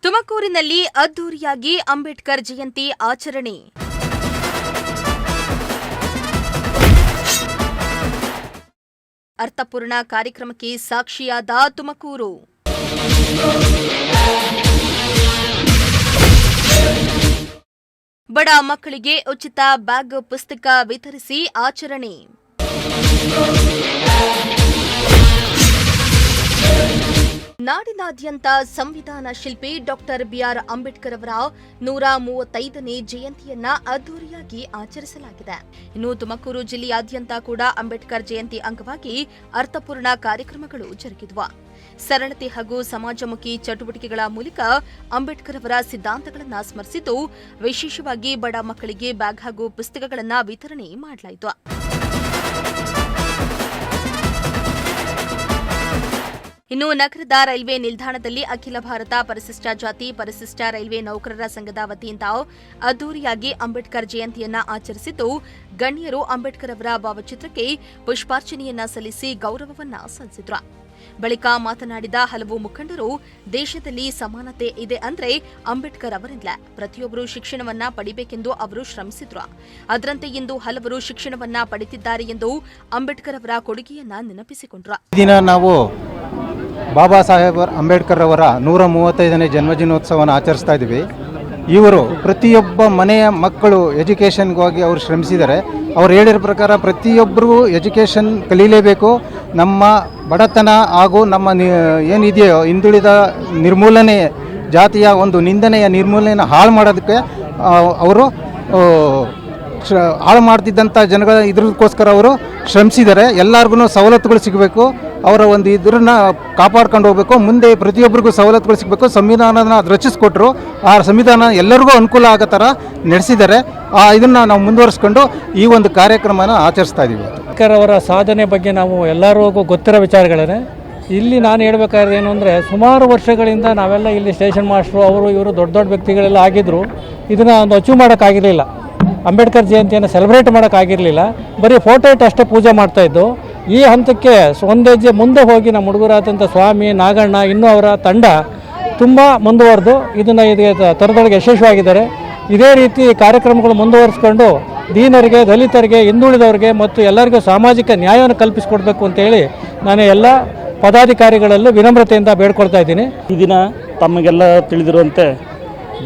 ತುಮಕೂರಿನಲ್ಲಿ ಅದ್ದೂರಿಯಾಗಿ ಅಂಬೇಡ್ಕರ್ ಜಯಂತಿ ಆಚರಣೆ. ಅರ್ಥಪೂರ್ಣ ಕಾರ್ಯಕ್ರಮಕ್ಕೆ ಸಾಕ್ಷಿಯಾದ ತುಮಕೂರು. ಬಡ ಮಕ್ಕಳಿಗೆ ಉಚಿತ ಬ್ಯಾಗ್ ಪುಸ್ತಕ ವಿತರಿಸಿ ಆಚರಣೆ. ನಾಡಿನಾದ್ಯಂತ ಸಂವಿಧಾನ ಶಿಲ್ಪಿ ಡಾಕ್ಟರ್ ಬಿಆರ್ ಅಂಬೇಡ್ಕರ್ ಅವರ 135ನೇ ಜಯಂತಿಯನ್ನ ಅದ್ದೂರಿಯಾಗಿ ಆಚರಿಸಲಾಗಿದೆ. ಇನ್ನು ತುಮಕೂರು ಜಿಲ್ಲೆಯಾದ್ಯಂತ ಕೂಡ ಅಂಬೇಡ್ಕರ್ ಜಯಂತಿ ಅಂಗವಾಗಿ ಅರ್ಥಪೂರ್ಣ ಕಾರ್ಯಕ್ರಮಗಳು ಜರುಗಿದವು. ಸರಳತೆ ಹಾಗೂ ಸಮಾಜಮುಖಿ ಚಟುವಟಿಕೆಗಳ ಮೂಲಕ ಅಂಬೇಡ್ಕರ್ ಅವರ ಸಿದ್ಧಾಂತಗಳನ್ನು ಸ್ಮರಿಸಿದ್ದು, ವಿಶೇಷವಾಗಿ ಬಡ ಮಕ್ಕಳಿಗೆ ಬ್ಯಾಗ್ ಹಾಗೂ ಪುಸ್ತಕಗಳನ್ನು ವಿತರಣೆ ಮಾಡಲಾಯಿತು. ಇನ್ನು ನಗರದ ರೈಲ್ವೆ ನಿಲ್ದಾಣದಲ್ಲಿ ಅಖಿಲ ಭಾರತ ಪರಿಶಿಷ್ಟ ಜಾತಿ ಪರಿಶಿಷ್ಟ ರೈಲ್ವೆ ನೌಕರರ ಸಂಘದ ವತಿಯಿಂದ ಅದ್ದೂರಿಯಾಗಿ ಅಂಬೇಡ್ಕರ್ ಜಯಂತಿಯನ್ನ ಆಚರಿಸಿದ್ದು, ಗಣ್ಯರು ಅಂಬೇಡ್ಕರ್ ಅವರ ಭಾವಚಿತ್ರಕ್ಕೆ ಪುಷ್ಪಾರ್ಚನೆಯನ್ನ ಸಲ್ಲಿಸಿ ಗೌರವವನ್ನ ಸಲ್ಲಿಸಿದ್ರು. ಬಳಿಕ ಮಾತನಾಡಿದ ಹಲವು ಮುಖಂಡರು, ದೇಶದಲ್ಲಿ ಸಮಾನತೆ ಇದೆ ಅಂದ್ರೆ ಅಂಬೇಡ್ಕರ್ ಅವರಿಂದಲೇ. ಪ್ರತಿಯೊಬ್ಬರು ಶಿಕ್ಷಣವನ್ನ ಪಡಿಬೇಕೆಂದು ಅವರು ಶ್ರಮಿಸಿದ್ರು. ಅದರಂತೆ ಇಂದು ಹಲವರು ಶಿಕ್ಷಣವನ್ನ ಪಡೆದಿದ್ದಾರೆ ಎಂದು ಅಂಬೇಡ್ಕರ್ ಅವರ ಕೊಡುಗೆಯನ್ನ ನೆನಪಿಸಿಕೊಂಡ್ರು. ಬಾಬಾ ಸಾಹೇಬ್ ಅಂಬೇಡ್ಕರ್ ಅವರ 135ನೇ ಜನ್ಮದಿನೋತ್ಸವವನ್ನು ಆಚರಿಸ್ತಾ ಇದ್ದೀವಿ. ಇವರು ಪ್ರತಿಯೊಬ್ಬ ಮನೆಯ ಮಕ್ಕಳು ಎಜುಕೇಷನ್ಗಾಗಿ ಅವರು ಶ್ರಮಿಸಿದ್ದಾರೆ. ಅವ್ರು ಹೇಳಿರೋ ಪ್ರಕಾರ ಪ್ರತಿಯೊಬ್ಬರಿಗೂ ಎಜುಕೇಷನ್ ಕಲೀಲೇಬೇಕು. ನಮ್ಮ ಬಡತನ ಹಾಗೂ ನಮ್ಮ ಏನಿದೆಯೋ ಹಿಂದುಳಿದ ನಿರ್ಮೂಲನೆ, ಜಾತಿಯ ಒಂದು ನಿಂದನೆಯ ನಿರ್ಮೂಲನೆಯನ್ನು ಹಾಳು ಮಾಡೋದಕ್ಕೆ ಅವರು ಹಾಳು ಮಾಡ್ತಿದ್ದಂಥ ಜನಗಳ ಇದಕ್ಕೋಸ್ಕರ ಅವರು ಶ್ರಮಿಸಿದ್ದಾರೆ. ಎಲ್ಲರಿಗೂ ಸವಲತ್ತುಗಳು ಸಿಗಬೇಕು, ಅವರ ಒಂದು ಇದನ್ನ ಕಾಪಾಡ್ಕೊಂಡು ಹೋಗಬೇಕು. ಮುಂದೆ ಪ್ರತಿಯೊಬ್ಬರಿಗೂ ಸವಲತ್ತುಗಳು ಸಿಗಬೇಕು. ಸಂವಿಧಾನನ ರಚಿಸಿಕೊಟ್ರು. ಆ ಸಂವಿಧಾನ ಎಲ್ಲರಿಗೂ ಅನುಕೂಲ ಆಗೋ ಥರ ನಡೆಸಿದ್ದಾರೆ. ಇದನ್ನು ನಾವು ಮುಂದುವರಿಸ್ಕೊಂಡು ಈ ಒಂದು ಕಾರ್ಯಕ್ರಮನ ಆಚರಿಸ್ತಾ ಇದ್ದೀವಿ. ಅಂಬೇಡ್ಕರ್ ಅವರ ಸಾಧನೆ ಬಗ್ಗೆ ನಾವು ಎಲ್ಲರಿಗೂ ಗೊತ್ತಿರೋ ವಿಚಾರಗಳೇ. ಇಲ್ಲಿ ನಾನು ಹೇಳಬೇಕಾದ್ರೆ ಏನು ಅಂದರೆ, ಸುಮಾರು ವರ್ಷಗಳಿಂದ ನಾವೆಲ್ಲ ಇಲ್ಲಿ ಸ್ಟೇಷನ್ ಮಾಸ್ಟ್ರು ಅವರು ಇವರು ದೊಡ್ಡ ದೊಡ್ಡ ವ್ಯಕ್ತಿಗಳೆಲ್ಲ ಆಗಿದ್ದರು. ಇದನ್ನು ಒಂದು ಅಚೀವ್ ಮಾಡೋಕ್ಕಾಗಿರಲಿಲ್ಲ. ಅಂಬೇಡ್ಕರ್ ಜಯಂತಿಯನ್ನು ಸೆಲೆಬ್ರೇಟ್ ಮಾಡೋಕ್ಕಾಗಿರಲಿಲ್ಲ. ಬರೀ ಫೋಟೋ ಇಟ್ಟು ಅಷ್ಟೇ ಪೂಜೆ ಮಾಡ್ತಾಯಿದ್ದು. ಈ ಹಂತಕ್ಕೆ ಒಂದು ಹೆಜ್ಜೆ ಮುಂದೆ ಹೋಗಿ ನಮ್ಮ ಹುಡುಗರಾದಂಥ ಸ್ವಾಮಿ, ನಾಗಣ್ಣ, ಇನ್ನೂ ಅವರ ತಂಡ ತುಂಬ ಮುಂದುವರೆದು ಇದನ್ನು ತರದೊಳಗೆ ಯಶಸ್ವಿಯಾಗಿದ್ದಾರೆ. ಇದೇ ರೀತಿ ಕಾರ್ಯಕ್ರಮಗಳು ಮುಂದುವರಿಸ್ಕೊಂಡು ದೀನರಿಗೆ, ದಲಿತರಿಗೆ, ಹಿಂದುಳಿದವರಿಗೆ ಮತ್ತು ಎಲ್ಲರಿಗೂ ಸಾಮಾಜಿಕ ನ್ಯಾಯವನ್ನು ಕಲ್ಪಿಸಿಕೊಡ್ಬೇಕು ಅಂತೇಳಿ ನಾನು ಎಲ್ಲ ಪದಾಧಿಕಾರಿಗಳಲ್ಲೂ ವಿನಮ್ರತೆಯಿಂದ ಬೇಡ್ಕೊಳ್ತಾ ಇದ್ದೀನಿ. ಈ ದಿನ ತಮಗೆಲ್ಲ ತಿಳಿದಿರುವಂತೆ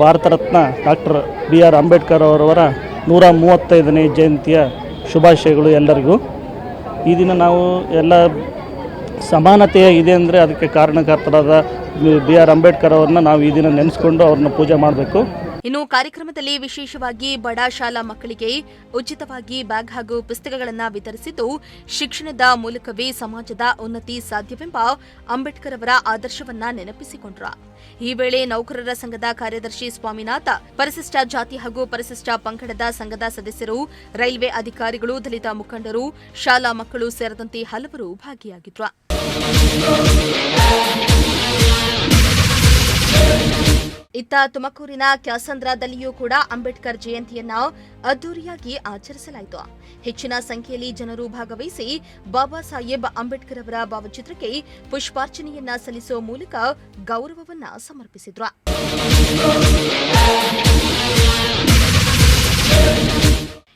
ಭಾರತ ರತ್ನ ಡಾಕ್ಟರ್ ಬಿ.ಆರ್. ಅಂಬೇಡ್ಕರ್ ಅವರವರ 135ನೇ ಜಯಂತಿಯ ಶುಭಾಶಯಗಳು ಎಲ್ಲರಿಗೂ. ಈ ದಿನ ನಾವು ಎಲ್ಲ ಸಮಾನತೆಯ ಇದೆ ಅಂದರೆ ಅದಕ್ಕೆ ಕಾರಣಕರ್ತರಾದ ಬಿ.ಆರ್. ಅಂಬೇಡ್ಕರ್ ಅವ್ರನ್ನ ನಾವು ಈ ದಿನ ನೆನೆಸ್ಕೊಂಡು ಅವ್ರನ್ನ ಪೂಜೆ ಮಾಡಬೇಕು. ಇನ್ನು ಕಾರ್ಯಕ್ರಮದಲ್ಲಿ ವಿಶೇಷವಾಗಿ ಬಡ ಶಾಲಾ ಮಕ್ಕಳಿಗೆ ಉಚಿತವಾಗಿ ಬ್ಯಾಗ್ ಹಾಗೂ ಪುಸ್ತಕಗಳನ್ನು ವಿತರಿಸಿದ್ದು, ಶಿಕ್ಷಣದ ಮೂಲಕವೇ ಸಮಾಜದ ಉನ್ನತಿ ಸಾಧ್ಯವೆಂಬ ಅಂಬೇಡ್ಕರ್ ಅವರ ಆದರ್ಶವನ್ನ ನೆನಪಿಸಿಕೊಂಡ್ರು. ಈ ವೇಳೆ ನೌಕರರ ಸಂಘದ ಕಾರ್ಯದರ್ಶಿ ಸ್ವಾಮಿನಾಥ್, ಪರಿಶಿಷ್ಟ ಜಾತಿ ಹಾಗೂ ಪರಿಶಿಷ್ಟ ಪಂಗಡದ ಸಂಘದ ಸದಸ್ಯರು, ರೈಲ್ವೆ ಅಧಿಕಾರಿಗಳು, ದಲಿತ ಮುಖಂಡರು, ಶಾಲಾ ಮಕ್ಕಳು ಸೇರಿದಂತೆ ಹಲವರು ಭಾಗಿಯಾಗಿದ್ರು. ಇತ್ತ ತುಮಕೂರಿನ ಕ್ಯಾಸಂದ್ರಾದಲ್ಲಿಯೂ ಕೂಡ ಅಂಬೇಡ್ಕರ್ ಜಯಂತಿಯನ್ನ ಅದ್ದೂರಿಯಾಗಿ ಆಚರಿಸಲಾಯಿತು. ಹೆಚ್ಚಿನ ಸಂಖ್ಯೆಯಲ್ಲಿ ಜನರು ಭಾಗವಹಿಸಿ ಬಾಬಾ ಸಾಹೇಬ್ ಅಂಬೇಡ್ಕರ್ ಅವರ ಭಾವಚಿತ್ರಕ್ಕೆ ಪುಷ್ಪಾರ್ಚನೆಯನ್ನ ಸಲ್ಲಿಸುವ ಮೂಲಕ ಗೌರವವನ್ನ ಸಮರ್ಪಿಸಿದ್ರು.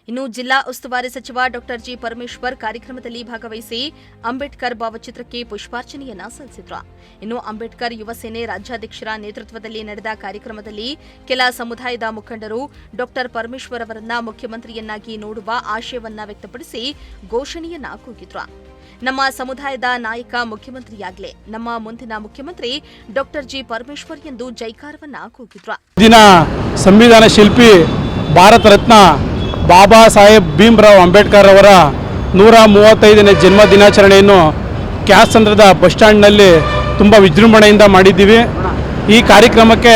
ಇನ್ನು ಜಿಲ್ಲಾ ಉಸ್ತುವಾರಿ ಸಚಿವ ಡಾಕ್ಟರ್ ಜಿ. ಪರಮೇಶ್ವರ್ ಕಾರ್ಯಕ್ರಮದಲ್ಲಿ ಭಾಗವಹಿಸಿ ಅಂಬೇಡ್ಕರ್ ಭಾವಚಿತ್ರಕ್ಕೆ ಪುಷ್ಪಾರ್ಚನೆಯನ್ನ ಸಲ್ಲಿಸಿದ್ರು. ಇನ್ನು ಅಂಬೇಡ್ಕರ್ ಯುವ ಸೇನೆ ರಾಜ್ಯಾಧ್ಯಕ್ಷರ ನೇತೃತ್ವದಲ್ಲಿ ನಡೆದ ಕಾರ್ಯಕ್ರಮದಲ್ಲಿ ಕೆಲ ಸಮುದಾಯದ ಮುಖಂಡರು ಡಾಕ್ಟರ್ ಪರಮೇಶ್ವರ್ ಅವರನ್ನ ಮುಖ್ಯಮಂತ್ರಿಯನ್ನಾಗಿ ನೋಡುವ ಆಶಯವನ್ನ ವ್ಯಕ್ತಪಡಿಸಿ ಘೋಷಣೆಯನ್ನ ಕೂಗಿದ್ರು. ನಮ್ಮ ಸಮುದಾಯದ ನಾಯಕ ಮುಖ್ಯಮಂತ್ರಿಯಾಗಲೇ, ನಮ್ಮ ಮುಂದಿನ ಮುಖ್ಯಮಂತ್ರಿ ಡಾಕ್ಟರ್ ಜಿ. ಪರಮೇಶ್ವರ್ ಎಂದು ಜೈಕಾರವನ್ನ ಕೂಗಿದ್ರು. ದಿನ ಸಂವಿಧಾನ ಶಿಲ್ಪಿ ಭಾರತ ರತ್ನ ಬಾಬಾ ಸಾಹೇಬ್ ಭೀಮ್ರಾವ್ ಅಂಬೇಡ್ಕರ್ ಅವರ 135ನೇ ಜನ್ಮ ದಿನಾಚರಣೆಯನ್ನು ಕ್ಯಾಸಂದ್ರದ ಬಸ್ ಸ್ಟ್ಯಾಂಡ್ನಲ್ಲಿ ತುಂಬ ವಿಜೃಂಭಣೆಯಿಂದ ಮಾಡಿದ್ದೀವಿ. ಈ ಕಾರ್ಯಕ್ರಮಕ್ಕೆ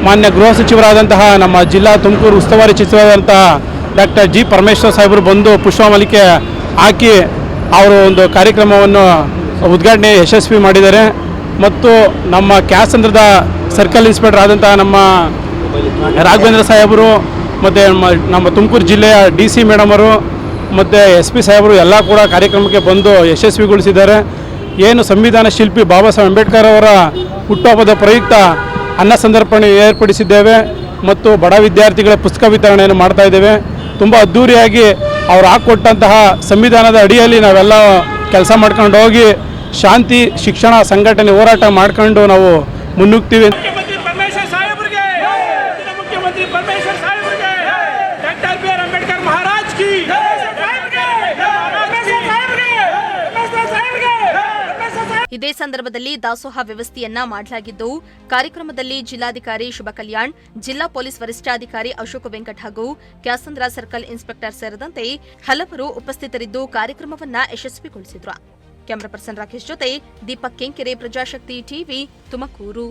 ಮಾನ್ಯ ಗೃಹ ಸಚಿವರಾದಂತಹ ನಮ್ಮ ಜಿಲ್ಲಾ ತುಮಕೂರು ಉಸ್ತುವಾರಿ ಸಚಿವರಾದಂತಹ ಡಾಕ್ಟರ್ ಜಿ. ಪರಮೇಶ್ವರ್ ಸಾಹೇಬರು ಬಂದು ಪುಷ್ಪಮಾಲಿಕೆ ಹಾಕಿ ಅವರು ಒಂದು ಕಾರ್ಯಕ್ರಮವನ್ನು ಉದ್ಘಾಟನೆ ಯಶಸ್ವಿ ಮಾಡಿದ್ದಾರೆ. ಮತ್ತು ನಮ್ಮ ಕ್ಯಾಸಂದ್ರದ ಸರ್ಕಲ್ ಇನ್ಸ್ಪೆಕ್ಟರ್ ಆದಂತಹ ನಮ್ಮ ರಾಘವೇಂದ್ರ ಸಾಹೇಬರು ಮತ್ತು ನಮ್ಮ ತುಮಕೂರು ಜಿಲ್ಲೆಯ DC ಮೇಡಮ್ ಅವರು ಮತ್ತು SP ಸಾಹೇಬರು ಎಲ್ಲ ಕೂಡ ಕಾರ್ಯಕ್ರಮಕ್ಕೆ ಬಂದು ಯಶಸ್ವಿಗೊಳಿಸಿದ್ದಾರೆ. ಏನು ಸಂವಿಧಾನ ಶಿಲ್ಪಿ ಬಾಬಾ ಸಾಹೇಬ್ ಅಂಬೇಡ್ಕರ್ ಅವರ ಹುಟ್ಟುಹಬ್ಬದ ಪ್ರಯುಕ್ತ ಅನ್ನ ಸಂದರ್ಪಣೆ ಏರ್ಪಡಿಸಿದ್ದೇವೆ ಮತ್ತು ಬಡ ವಿದ್ಯಾರ್ಥಿಗಳ ಪುಸ್ತಕ ವಿತರಣೆಯನ್ನು ಮಾಡ್ತಾ ಇದ್ದೇವೆ. ತುಂಬ ಅದ್ಧೂರಿಯಾಗಿ ಅವ್ರು ಹಾಕ್ಕೊಟ್ಟಂತಹ ಸಂವಿಧಾನದ ಅಡಿಯಲ್ಲಿ ನಾವೆಲ್ಲ ಕೆಲಸ ಮಾಡ್ಕೊಂಡು ಹೋಗಿ ಶಾಂತಿ ಶಿಕ್ಷಣ ಸಂಘಟನೆ ಹೋರಾಟ ಮಾಡ್ಕೊಂಡು ನಾವು ಮುನ್ನುಗ್ತೀವಿ. ಮುಖ್ಯಮಂತ್ರಿ ಪರಮೇಶ್ವರ್ ಸಾಹೇಬ್ರಿಗೆ, ಮುಖ್ಯಮಂತ್ರಿ ಪರಮೇಶ್ವರ್ ಸಾಹೇಬ್ರಿಗೆ, ಡಾಕ್ಟರ್ ಬಿ ಆರ್ ಅಂಬೇಡ್ಕರ್ ಮಹಾರಾಜ್ ಕಿ. ಇದೇ ಸಂದರ್ಭದಲ್ಲಿ ದಾಸೋಹ ವ್ಯವಸ್ಥೆಯನ್ನ ಮಾಡಲಾಗಿದ್ದು, ಕಾರ್ಯಕ್ರಮದಲ್ಲಿ ಜಿಲ್ಲಾಧಿಕಾರಿ ಶುಭ ಕಲ್ಯಾಣ್, ಜಿಲ್ಲಾ ಪೊಲೀಸ್ ವರಿಷ್ಠಾಧಿಕಾರಿ ಅಶೋಕ್ ವೆಂಕಟ್ ಹಾಗೂ ಕ್ಯಾಸಂದ್ರ ಸರ್ಕಲ್ ಇನ್ಸ್ಪೆಕ್ಟರ್ ಸೇರಿದಂತೆ ಹಲವರು ಉಪಸ್ಥಿತರಿದ್ದು ಕಾರ್ಯಕ್ರಮವನ್ನ ಯಶಸ್ವಿಗೊಳಿಸಿದ್ರು. ಕ್ಯಾಮರಾ ಪರ್ಸನ್ ರಾಕೇಶ್ ಜೊತೆ ದೀಪಕ್ ಕೆಂಕೆರೆ, ಪ್ರಜಾಶಕ್ತಿ ಟಿವಿ, ತುಮಕೂರು.